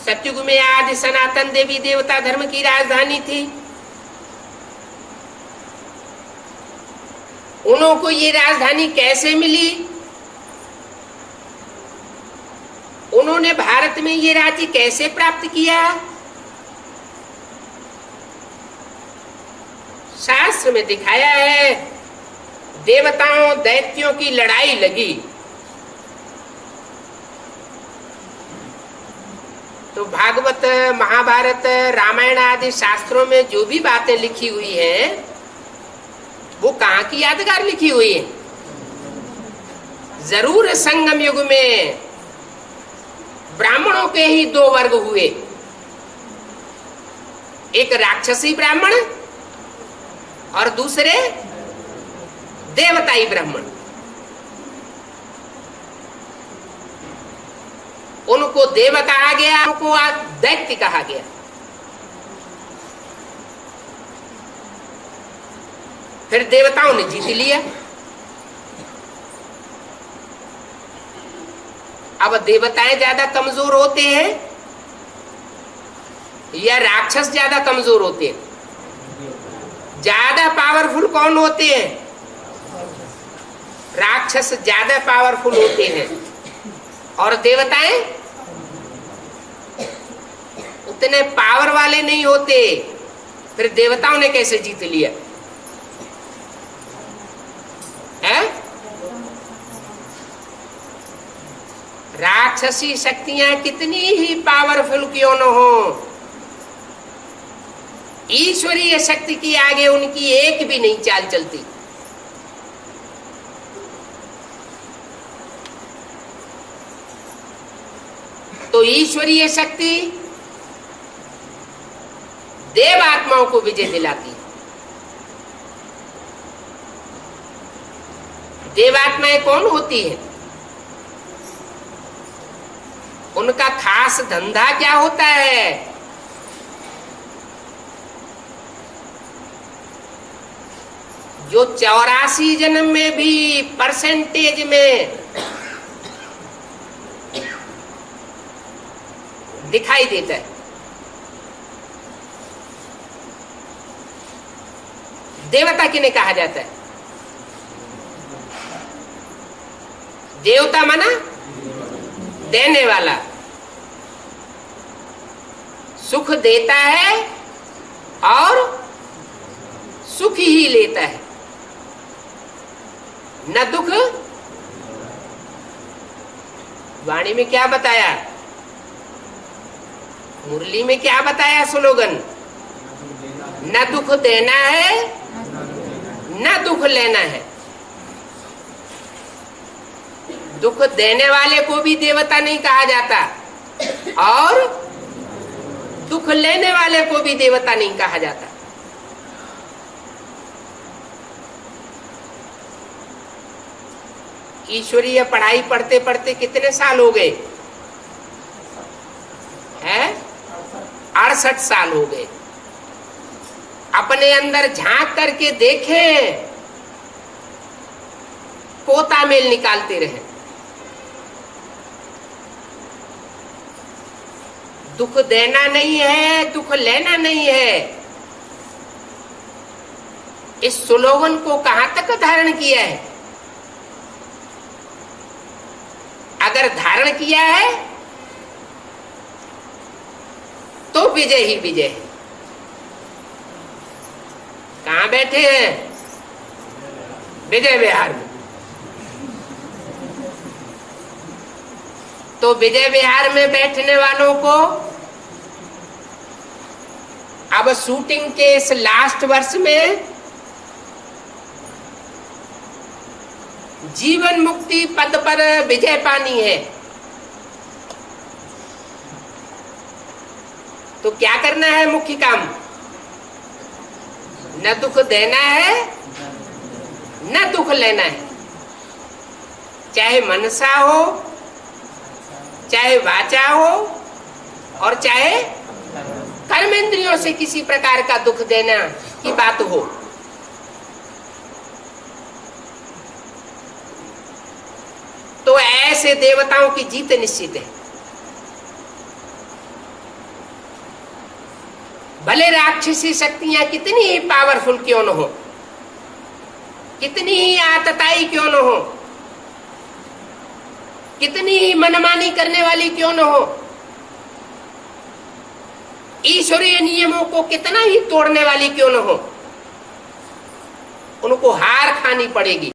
सतयुग में आज सनातन देवी देवता धर्म की राजधानी थी। उनको ये राजधानी कैसे मिली? उन्होंने भारत में ये राज्य कैसे प्राप्त किया? शास्त्र में दिखाया है, देवताओं दैत्यों की लड़ाई लगी तो भागवत, महाभारत, रामायण आदि शास्त्रों में जो भी बातें लिखी हुई हैं वो कहाँ की यादगार लिखी हुई है? जरूर संगम युग में ब्राह्मणों के ही दो वर्ग हुए, एक राक्षसी ब्राह्मण और दूसरे देवताई ब्राह्मण। उनको देव कहा गया, उनको दैत्य कहा गया। फिर देवताओं ने जीत लिया। अब देवताएं ज्यादा कमजोर होते हैं या राक्षस ज्यादा कमजोर होते हैं? ज्यादा पावरफुल कौन होते हैं? राक्षस ज्यादा पावरफुल होते हैं और देवताएं उतने पावर वाले नहीं होते। फिर देवताओं ने कैसे जीत लिया है? राक्षसी शक्तियां कितनी ही पावरफुल क्यों न हो, ईश्वरीय शक्ति की आगे उनकी एक भी नहीं चाल चलती। तो ईश्वरीय शक्ति देव आत्माओं को विजय दिलाती है। देवात्माएं कौन होती है? उनका खास धंधा क्या होता है? जो 84 जन्म में भी परसेंटेज में दिखाई देता है, देवता किन्हें कहा जाता है? देवता माना देने वाला, सुख देता है और सुख ही लेता है, न दुख। वाणी में क्या बताया, मुरली में क्या बताया स्लोगन? न दुख देना है न दुख लेना है। दुख देने वाले को भी देवता नहीं कहा जाता और दुख लेने वाले को भी देवता नहीं कहा जाता। ईश्वरीय पढ़ाई पढ़ते पढ़ते कितने साल हो गए हैं? 68 साल हो गए। अपने अंदर झांक करके देखें, पोता मेल निकालते रहे। दुख देना नहीं है, दुख लेना नहीं है। इस स्लोगन को कहां तक धारण किया है? अगर धारण किया है तो विजय ही विजय है। कहां बैठे हैं? विजय विहार में। तो विजय विहार में बैठने वालों को अब शूटिंग के इस लास्ट वर्ष में जीवन मुक्ति पद पर विजय पानी है। तो क्या करना है? मुख्य काम न दुख देना है न दुख लेना है। चाहे मनसा हो, चाहे वाचा हो और चाहे कर्मेंद्रियों से किसी प्रकार का दुख देना की बात हो। तो ऐसे देवताओं की जीत निश्चित है। भले राक्षसी शक्तियां कितनी ही पावरफुल क्यों न हो, कितनी ही आतताई क्यों न हो, कितनी ही मनमानी करने वाली क्यों न हो, ईश्वरीय नियमों को कितना ही तोड़ने वाली क्यों न हो, उनको हार खानी पड़ेगी।